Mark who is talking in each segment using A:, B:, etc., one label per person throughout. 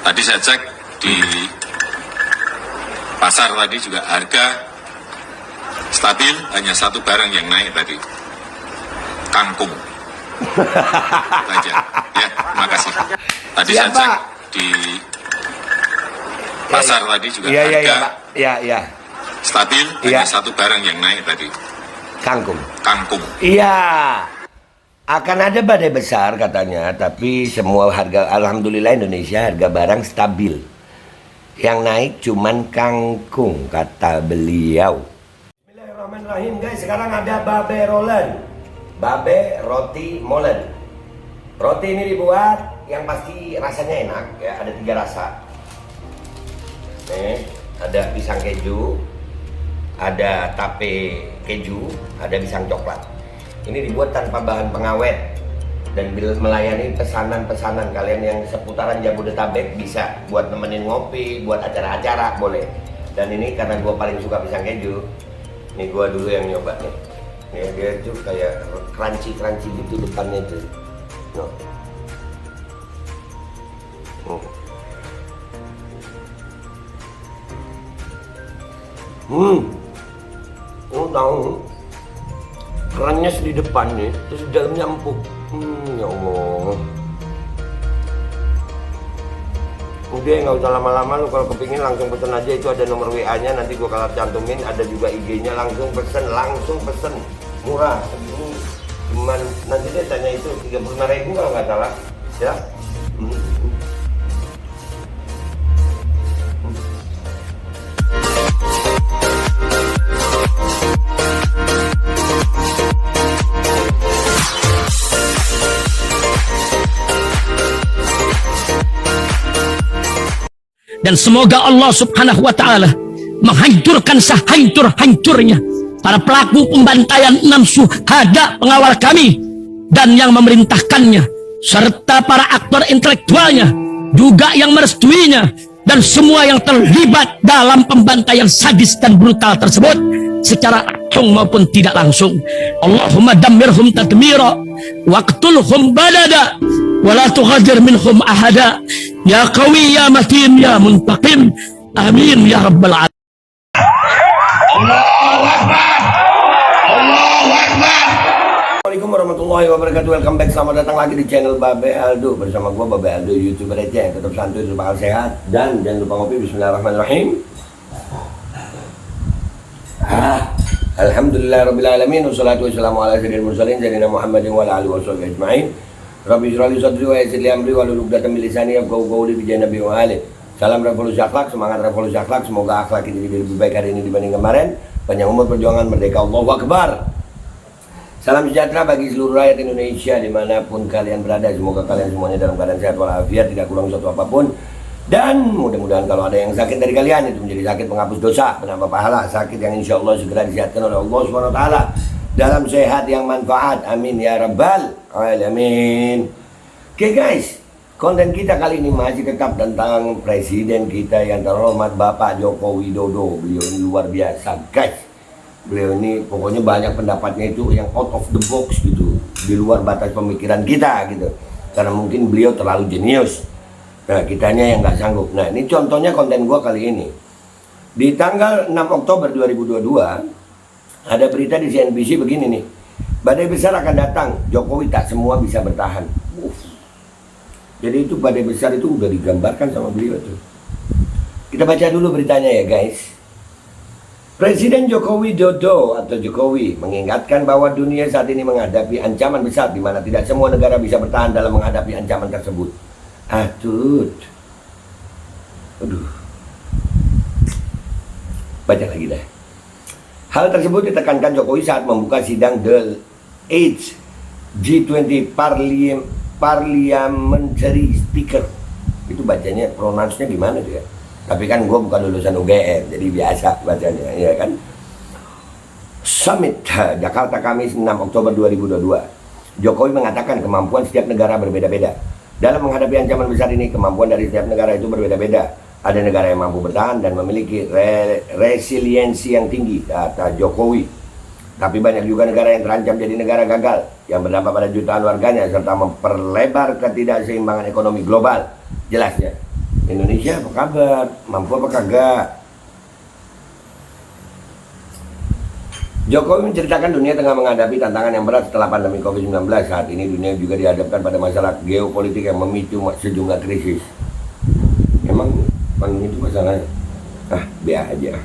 A: Tadi saya cek di pasar tadi juga harga stabil, hanya satu barang yang naik tadi, kangkung. Itu aja. Ya, terima kasih. Tadi saya cek di pasar tadi juga harga stabil, hanya satu barang yang naik tadi,
B: kangkung.
A: Iya.
B: Akan ada badai besar katanya, tapi semua harga, alhamdulillah Indonesia harga barang stabil. Yang naik cuman kangkung, kata beliau. Bismillahirrahmanirrahim guys, sekarang ada babe rolen. Babe roti molen. Roti ini dibuat yang pasti rasanya enak ya, ada 3 rasa. Nih, ada pisang keju, ada tape keju, ada pisang coklat. Ini dibuat tanpa bahan pengawet dan melayani pesanan-pesanan kalian yang seputaran Jabodetabek, bisa buat nemenin ngopi, buat acara-acara boleh. Dan ini karena gue paling suka pisang keju, nih gue dulu yang nyoba nih. Nih dia tuh kayak crunchy gitu depannya tuh. Tahu kerannya di depan nih, terus di dalamnya empuk. Ya Allah. Udah nggak usah lama-lama, lu kalau kepingin langsung pesen aja, itu ada nomor WA-nya, nanti gua kalau cantumin, ada juga IG-nya, langsung pesen, murah. Ini cuman nanti dia tanya itu 35.000 kalau nggak salah, ya.
C: Dan semoga Allah subhanahu wa ta'ala menghancurkan sehancur-hancurnya para pelaku pembantaian 6 syuhada pengawal kami dan yang memerintahkannya, serta para aktor intelektualnya juga yang merestuinya, dan semua yang terlibat dalam pembantaian sadis dan brutal tersebut secara langsung maupun tidak langsung. Allahumma dammirhum tadmira waqtulhum balada wala tughadir minhum ahada ya qawi ya matin ya muntaqim, amin ya rabbal alamin.
B: Allahu Akbar, Allahu Akbar. Assalamualaikum warahmatullahi wabarakatuh. Welcome back, selamat datang lagi di channel Babe Aldo. Bersama gua Babe Aldo, YouTuber aja yang tetap santuy, tetap bakal sehat, dan jangan lupa ngopi. Bismillahirrahmanirrahim. Alhamdulillah rabbil alamin, wassalatu wassalamu ala sayyidil mursalin sayyidina Muhammadin wa ala alihi washabihi ajmain. Rabbi shrah li sadri wa yassir li amri wahlul 'uqdatam min lisani yafqahu qawli bi nabi wa ali. Salam revolusi akhlak, semangat revolusi akhlak. Semoga akhlak ini lebih baik hari ini dibanding kemarin. Panjang umur, perjuangan, merdeka, Allahu Akbar. Salam sejahtera bagi seluruh rakyat Indonesia dimanapun kalian berada. Semoga kalian semuanya dalam keadaan sehat walafiat, tidak kurang suatu apapun. Dan mudah-mudahan kalau ada yang sakit dari kalian, itu menjadi sakit penghapus dosa, penambah pahala, sakit yang insya Allah segera disehatkan oleh Allah SWT dalam sehat yang manfaat, amin ya rabbal alamin. Oke guys, konten kita kali ini masih tetap tentang presiden kita yang terhormat Bapak Joko Widodo. Beliau ini luar biasa guys. Beliau ini pokoknya banyak pendapatnya itu yang out of the box gitu, di luar batas pemikiran kita gitu, karena mungkin beliau terlalu jenius. Nah, kitanya yang nggak sanggup. Nah, ini contohnya konten gua kali ini. Di tanggal 6 Oktober 2022, ada berita di CNBC begini nih. Badai besar akan datang, Jokowi tak semua bisa bertahan. Jadi itu badai besar itu udah digambarkan sama beliau tuh. Kita baca dulu beritanya ya guys. Presiden Joko Widodo atau Jokowi mengingatkan bahwa dunia saat ini menghadapi ancaman besar di mana tidak semua negara bisa bertahan dalam menghadapi ancaman tersebut. Aduh. Baca lagi dah. Hal tersebut ditekankan Jokowi saat membuka sidang The 8th G20 Parliamentary Speaker. Itu bacanya, pronounce-nya gimana tuh ya? Tapi kan gue bukan lulusan UGM, jadi biasa bacanya, ya kan? Summit Jakarta Kamis 6 Oktober 2022. Jokowi mengatakan kemampuan setiap negara berbeda-beda. Dalam menghadapi ancaman besar ini, kemampuan dari setiap negara itu berbeda-beda. Ada negara yang mampu bertahan dan memiliki resiliensi yang tinggi, kata Jokowi. Tapi banyak juga negara yang terancam jadi negara gagal, yang berdampak pada jutaan warganya, serta memperlebar ketidakseimbangan ekonomi global. Jelasnya, Indonesia apa kabar? Mampu apa kagak? Jokowi menceritakan dunia tengah menghadapi tantangan yang berat setelah pandemi COVID-19. Saat ini dunia juga dihadapkan pada masalah geopolitik yang memicu sejumlah krisis. Emang pandemi itu masalahnya? Biar aja.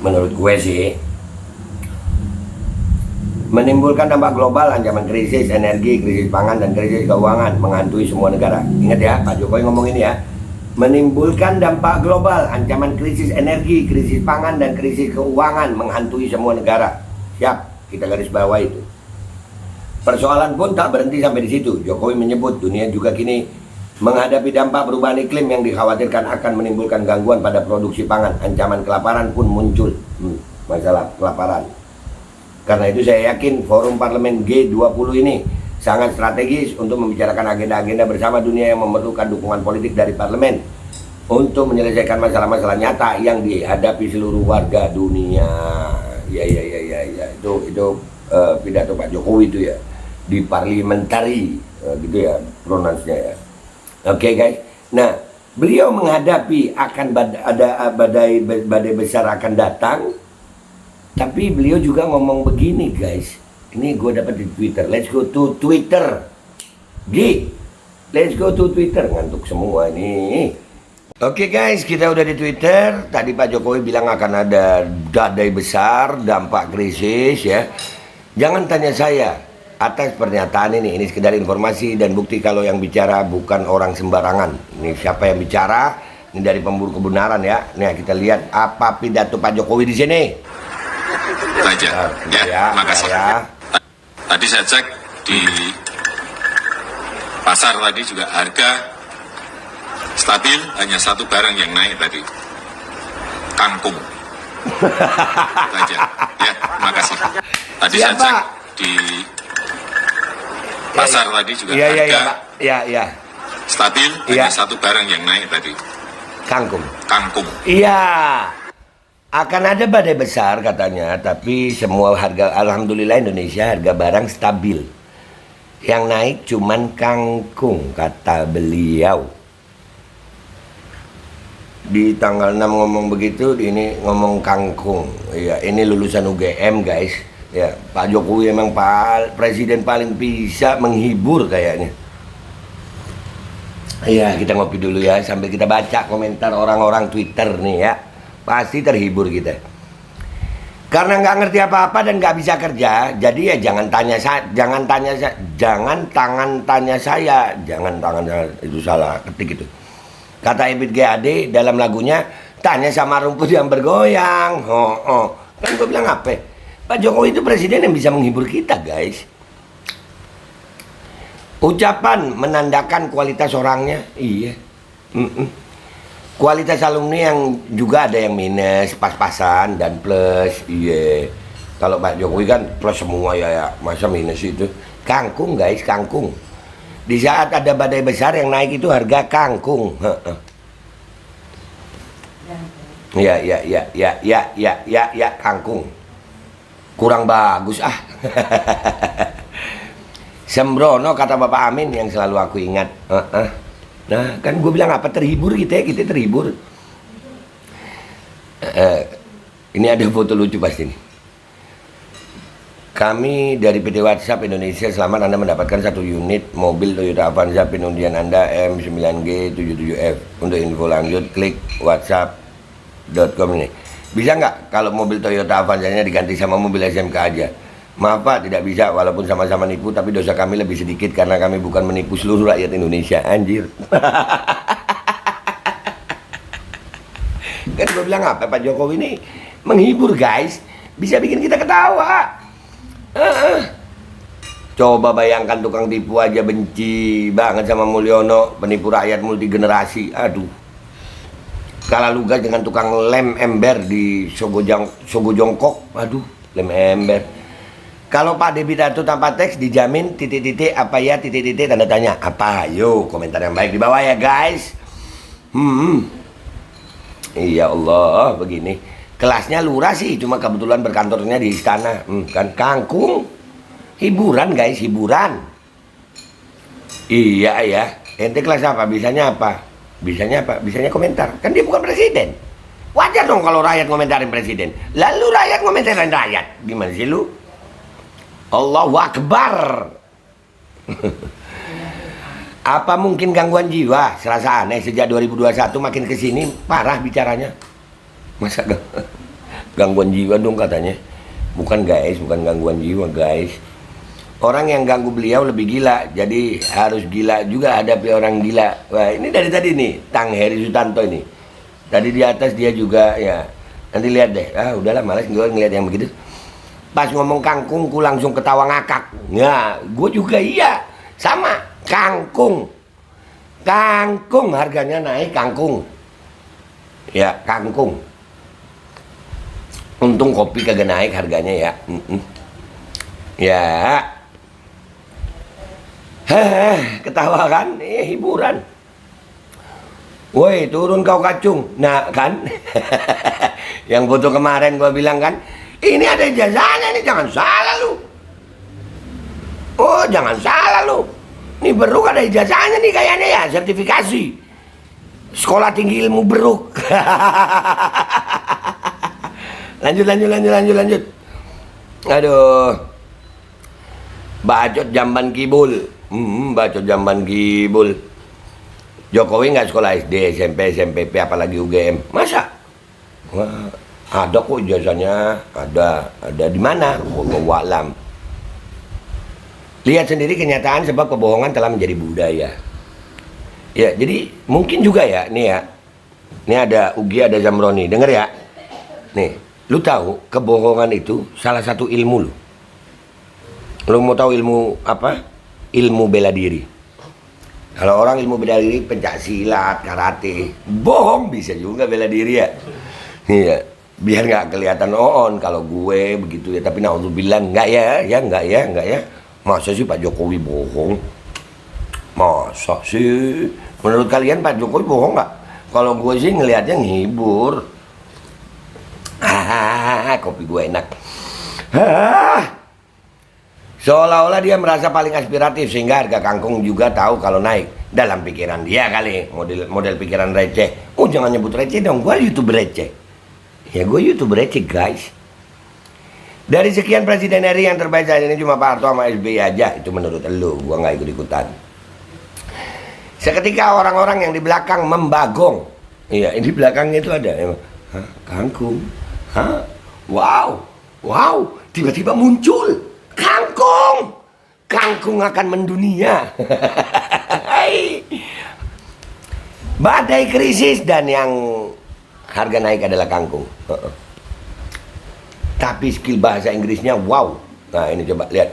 B: Menurut gue sih, menimbulkan dampak global, ancaman krisis energi, krisis pangan, dan krisis keuangan menghantui semua negara. Ingat ya, Pak Jokowi ngomong ini ya. Menimbulkan dampak global, ancaman krisis energi, krisis pangan, dan krisis keuangan menghantui semua negara. Siap, kita garis bawah itu. Persoalan pun tak berhenti sampai di situ. Jokowi menyebut dunia juga kini menghadapi dampak perubahan iklim yang dikhawatirkan akan menimbulkan gangguan pada produksi pangan. Ancaman kelaparan pun muncul. Masalah kelaparan. Karena itu saya yakin forum parlemen G20 ini sangat strategis untuk membicarakan agenda-agenda bersama dunia yang memerlukan dukungan politik dari parlemen untuk menyelesaikan masalah-masalah nyata yang dihadapi seluruh warga dunia. Ya. Itu pidato Pak Jokowi itu ya, di parliamentary gitu ya pronunciasinya ya. Oke, guys. Nah, beliau menghadapi akan ada badai besar akan datang. Tapi beliau juga ngomong begini, guys. Ini gue dapat di Twitter. Let's go to Twitter. Let's go to Twitter. Ngantuk semua ini. Oke, guys, kita udah di Twitter. Tadi Pak Jokowi bilang akan ada badai besar, dampak krisis ya. Jangan tanya saya atas pernyataan ini. Ini sekedar informasi dan bukti kalau yang bicara bukan orang sembarangan. Ini siapa yang bicara? Ini dari pemburu kebenaran ya. Nah, kita lihat apa pidato Pak Jokowi di sini.
A: Aja. Ya, makasih.
B: Ya.
A: Tadi saya cek di pasar tadi juga harga stabil, hanya satu barang yang naik tadi, kangkung. Itu aja. Ya, makasih. Tadi saya cek di pasar tadi juga harga stabil, hanya satu barang yang naik tadi,
B: Kangkung.
A: Iya.
B: Akan ada badai besar katanya, tapi semua harga, alhamdulillah Indonesia harga barang stabil. Yang naik cuman kangkung, kata beliau. Di tanggal 6 ngomong begitu, ini ngomong kangkung. Ya, ini lulusan UGM, guys. Ya, Pak Jokowi emang presiden paling bisa menghibur kayaknya. Iya, kita ngopi dulu ya, sambil kita baca komentar orang-orang Twitter nih ya. Pasti terhibur kita. Karena nggak ngerti apa-apa dan nggak bisa kerja, jadi ya jangan tanya saya, jangan itu salah ketik itu. Kata Ebit GAD dalam lagunya, tanya sama rumput yang bergoyang. Kan gue bilang apa? Pak Jokowi itu presiden yang bisa menghibur kita, guys. Ucapan menandakan kualitas orangnya, iya. Kualitas alumni yang juga ada yang minus, pas-pasan dan plus, iya. Kalau Pak Jokowi kan plus semua ya, masa minus itu. Kangkung, guys, kangkung. Di saat ada badai besar yang naik itu harga kangkung. Ya, kangkung. Kurang bagus Sembrono kata Bapak Amin yang selalu aku ingat. Nah, kan gue bilang apa, terhibur kita terhibur. Ini ada foto lucu pasti nih. Kami dari PT WhatsApp Indonesia, selamat Anda mendapatkan 1 unit mobil Toyota Avanza PIN undian Anda M9G77F. Untuk info lanjut klik whatsapp.com ini. Bisa nggak kalau mobil Toyota Avanza-nya diganti sama mobil SMK aja? Maaf Pak, tidak bisa, walaupun sama-sama nipu, tapi dosa kami lebih sedikit karena kami bukan menipu seluruh rakyat Indonesia. Anjir. Kan gue bilang apa, Pak Jokowi ini menghibur, guys. Bisa bikin kita ketawa. Coba bayangkan tukang tipu aja benci banget sama Mulyono, penipu rakyat multi generasi. Aduh. Kalah lugas dengan tukang lem ember di Sogo Jongkok. Aduh, lem ember. Kalau Pak Debidato tanpa teks dijamin titik-titik apa ya, titik-titik tanda tanya. Apa? Ayo komentar yang baik di bawah ya, guys. Iya Allah, begini. Kelasnya lurah sih, cuma kebetulan berkantornya di istana. Kan kangkung. Hiburan, guys, hiburan. Iya ya. Ente kelas apa? Bisanya apa? Bisanya apa? Bisanya komentar. Kan dia bukan presiden. Wajar dong kalau rakyat komentarin presiden. Lalu rakyat komentarin rakyat. Gimana sih lu? Allahu Akbar. Apa mungkin gangguan jiwa? Serasa aneh sejak 2021 makin kesini parah bicaranya. Masa gangguan jiwa dong katanya. Bukan guys, bukan gangguan jiwa guys. Orang yang ganggu beliau lebih gila, jadi harus gila juga hadapi orang gila. Wah, ini dari tadi nih, Tang Heri Sutanto ini. Tadi di atas dia juga ya. Nanti lihat deh. Ah, udahlah malas gue ngeliat yang begitu. Pas ngomong kangkung, ku langsung ketawa ngakak. Ya, gue juga iya. Sama, kangkung. Kangkung harganya naik, kangkung. Ya, kangkung. Untung kopi kagak naik harganya ya. Ya. Ketawa kan? Hiburan. Woi, turun kau kacung. Nah, kan? Yang foto kemarin gua bilang kan, ini ada ijazahnya nih, jangan salah lu. Oh, jangan salah lu. Ini Beruk ada ijazahnya nih kayaknya ya, sertifikasi. Sekolah Tinggi Ilmu Beruk. Lanjut. Aduh. Bacot jamban kibul. Bacot jamban kibul. Jokowi nggak sekolah SD, SMP, SMPP, apalagi UGM. Masa? Wah, ada kok ijazahnya. Ada di mana? Wallahu a'lam. Lihat sendiri kenyataan sebab kebohongan telah menjadi budaya. Ya, jadi mungkin juga ya, nih ya. Ini ada Ugi, ada Zamroni. Dengar ya. Nih, lu tahu kebohongan itu salah satu ilmu lu. Lu mau tahu ilmu apa? Ilmu bela diri. Kalau orang ilmu bela diri pencak silat, karate, bohong bisa juga bela diri ya. Iya, biar nggak kelihatan on kalau gue begitu ya. Tapi naudzubillah enggak ya. Masa sih Pak Jokowi bohong? Masa sih? Menurut kalian Pak Jokowi bohong nggak? Kalau gue sih ngelihatnya ngehibur. Kopi gue enak. Seolah-olah dia merasa paling aspiratif sehingga harga kangkung juga tahu kalau naik. Dalam pikiran dia kali, model pikiran receh. Oh, jangan nyebut receh dong, gue YouTuber receh. Ya gue YouTuber receh guys. Dari sekian presiden RI yang terbaik saat ini cuma Pak Harto sama SBY aja. Itu menurut lu, gue gak ikut-ikutan. Seketika orang-orang yang di belakang membagong. Iya, di belakangnya itu ada. Hah? Kangkung? Hah? Wow, tiba-tiba muncul. Kangkung akan mendunia. Badai krisis dan yang harga naik adalah kangkung. Tapi skill bahasa Inggrisnya wow. Nah ini coba lihat.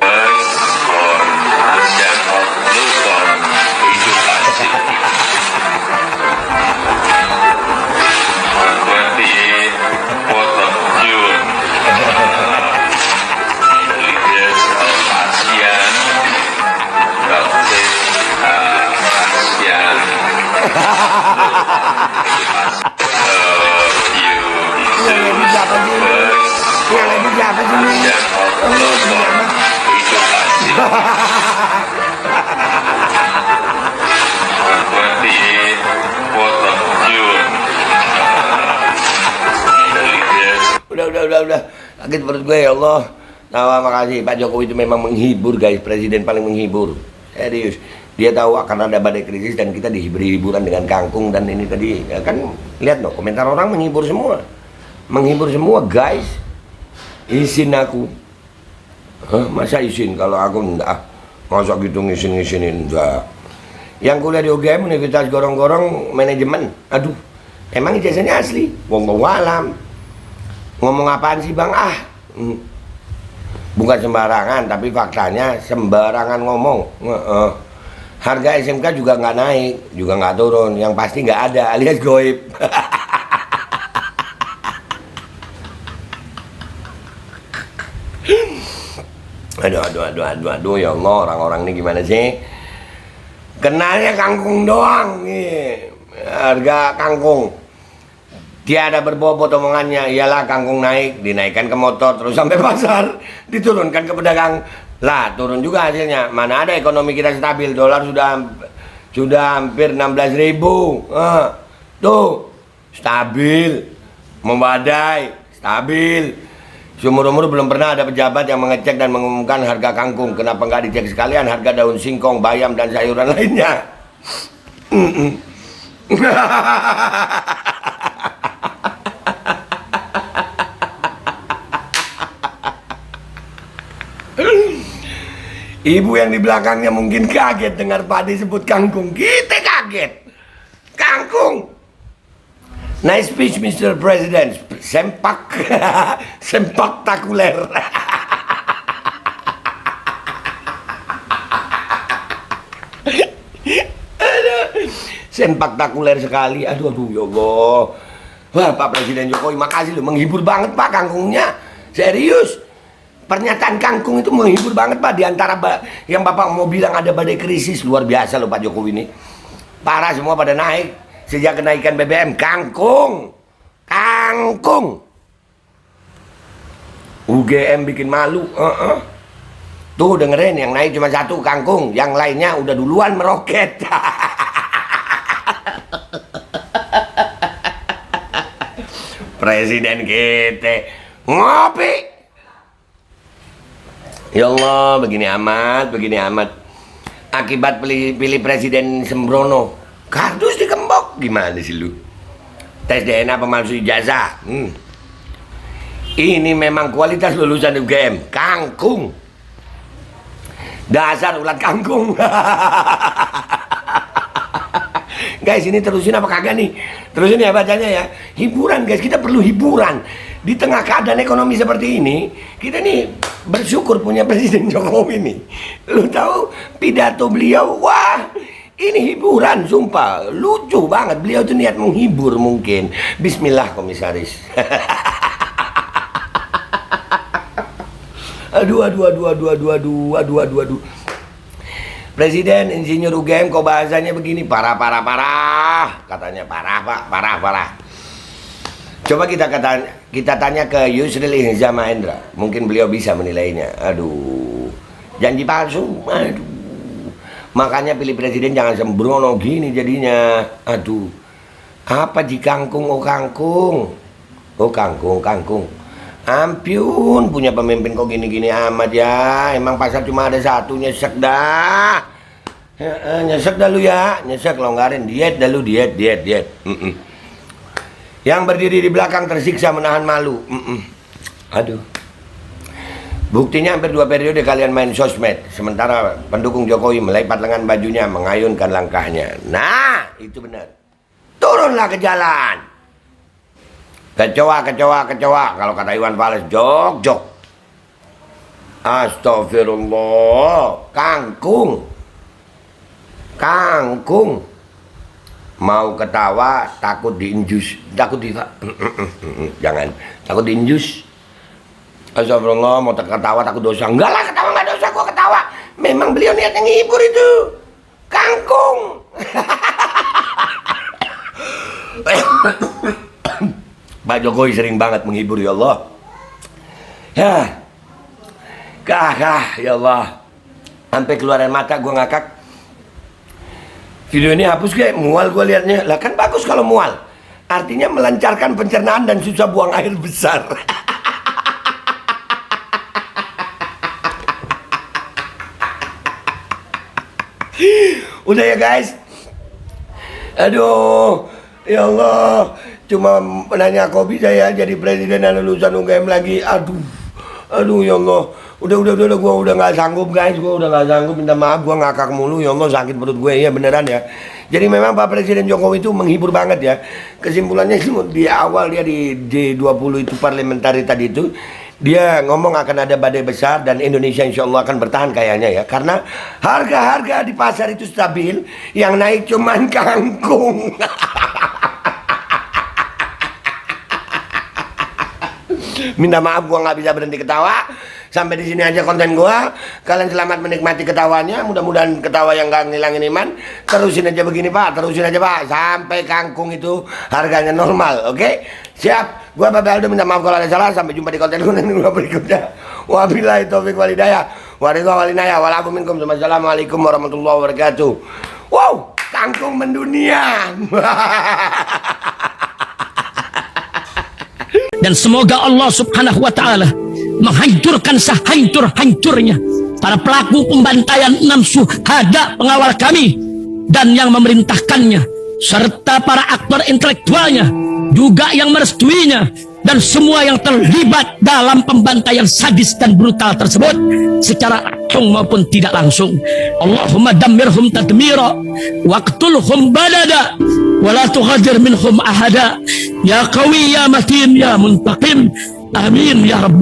B: Udah kaget perut gue ya Allah. Nah, makasih Pak Jokowi itu memang menghibur guys, presiden paling menghibur. Serius. Dia tahu akan ada badai krisis dan kita diberi hiburan dengan kangkung dan ini tadi ya kan lihat loh komentar orang menghibur semua. Menghibur semua guys. Izin aku. Hah, masa izin kalau aku enggak? Masa gitu ngisin-ngisinin enggak. Yang kuliah di UGM Universitas Gorong-Gorong Manajemen. Aduh. Emang ijazahnya asli? Wallahu a'lam. Ngomong apaan sih Bang? Bukan sembarangan, tapi faktanya sembarangan ngomong. Harga SMK juga nggak naik, juga nggak turun. Yang pasti nggak ada, alias goib. Aduh, ya Allah, orang-orang ini gimana sih? Kenalnya kangkung doang nih. Harga kangkung. Tiada berbobot omongannya, ialah kangkung naik, dinaikkan ke motor, terus sampai pasar, diturunkan ke pedagang. Lah, turun juga hasilnya. Mana ada ekonomi kita stabil, dolar sudah Sudah hampir 16.000. Tuh, stabil, memadai, stabil. Seumur-umur belum pernah ada pejabat yang mengecek dan mengumumkan harga kangkung. Kenapa nggak dicek sekalian harga daun singkong, bayam, dan sayuran lainnya? Ibu yang di belakangnya mungkin kaget dengar Pak disebut kangkung. Kita kaget. Kangkung. Nice speech, Mr. President. Sempak. Sempaktakuler. Sempaktakuler sekali. Aduh, ya Allah. Wah, Pak Presiden Jokowi, makasih loh. Menghibur banget, Pak, kangkungnya. Serius. Pernyataan kangkung itu menghibur banget, Pak. Di antara yang Bapak mau bilang ada badai krisis, luar biasa loh Pak Jokowi ini. Parah, semua pada naik. Sejak kenaikan BBM, kangkung. Kangkung. UGM bikin malu. Tuh dengerin, yang naik cuma satu, kangkung. Yang lainnya udah duluan meroket. Presiden kita ngopi. Ya Allah, begini amat, begini amat. Akibat pilih presiden sembrono, kardus dikembok. Gimana sih lu? Tes DNA pemalsu ijazah. Ini memang kualitas lulusan UGM. Kangkung. Dasar ulat kangkung. Guys, ini terusin apa kagak nih? Terusin ya bacanya ya. Hiburan guys, kita perlu hiburan. Di tengah keadaan ekonomi seperti ini, kita nih bersyukur punya Presiden Jokowi nih. Lu tahu pidato beliau, wah ini hiburan, sumpah. Lucu banget, beliau tuh niat menghibur mungkin. Bismillah komisaris. Aduh. Presiden Insinyur UGM kok bahasanya begini, parah. Katanya parah Pak, parah. Coba kita tanya ke Yusril Ihza Mahendra, mungkin beliau bisa menilainya. Aduh, janji palsu. Aduh, makanya pilih presiden jangan sembrono gini jadinya. Aduh, apa di kangkung? Oh kangkung. Ampun, punya pemimpin kok gini-gini amat ya. Emang pasar cuma ada satu, nyesek dah. Nyesek dah lu ya, nyesek longgarin, diet dah lu, diet. Yang berdiri di belakang tersiksa menahan malu. Aduh. Buktinya hampir 2 periode kalian main sosmed, sementara pendukung Jokowi melipat lengan bajunya, mengayunkan langkahnya. Nah, itu benar. Turunlah ke jalan. Kecoa. Kalau kata Iwan Fals, jok. Astagfirullah. Kangkung. Mau ketawa takut diinjus, jangan takut diinjus. Astagfirullah, mau ketawa takut dosa. Enggak lah, ketawa nggak dosa, gua ketawa. Memang beliau niatnya ngehibur itu. Kangkung. Pak Jokowi sering banget menghibur, ya Allah. Ya, ya Allah. Sampai keluar air mata, gua ngakak. Video ini hapus kayak mual gue liatnya. Lah kan bagus kalau mual. Artinya melancarkan pencernaan dan susah buang air besar. Udah ya guys. Aduh, ya Allah. Cuma menanya kok bisa ya jadi presiden dan lulusan UGM lagi. Aduh ya Allah. Udah, gue udah nggak sanggup guys, gue udah nggak sanggup, minta maaf, gue ngakak mulu, ya Allah sakit perut gue, ya beneran ya. Jadi memang Pak Presiden Jokowi itu menghibur banget ya. Kesimpulannya di awal dia di G20 itu parliamentari tadi itu, dia ngomong akan ada badai besar dan Indonesia insya Allah akan bertahan kayaknya ya. Karena harga-harga di pasar itu stabil, yang naik cuman kangkung. Minta maaf gue nggak bisa berhenti ketawa. Sampai di sini aja konten gua. Kalian selamat menikmati ketawanya. Mudah-mudahan ketawa yang gak ngilangin iman. Terusin aja begini Pak, terusin aja Pak, sampai kangkung itu harganya normal. Oke? Siap. Gua Bapak Aldo minta maaf kalau ada salah. Sampai jumpa di konten gua berikutnya. Wabillahi taufiq walhidayah. Wassalamualaikum warahmatullahi wabarakatuh. Wow. Kangkung mendunia.
C: Dan semoga Allah subhanahu wa ta'ala menghancurkan sehancur-hancurnya para pelaku pembantaian 6 syuhada pengawal kami dan yang memerintahkannya, serta para aktor intelektualnya juga yang merestuinya, dan semua yang terlibat dalam pembantaian sadis dan brutal tersebut secara langsung maupun tidak langsung. Allahumma dammirhum tadmira waqtulhum badada wa la tughadir minhum ahada ya qawi ya matin ya muntaqim. Amin ya rabbal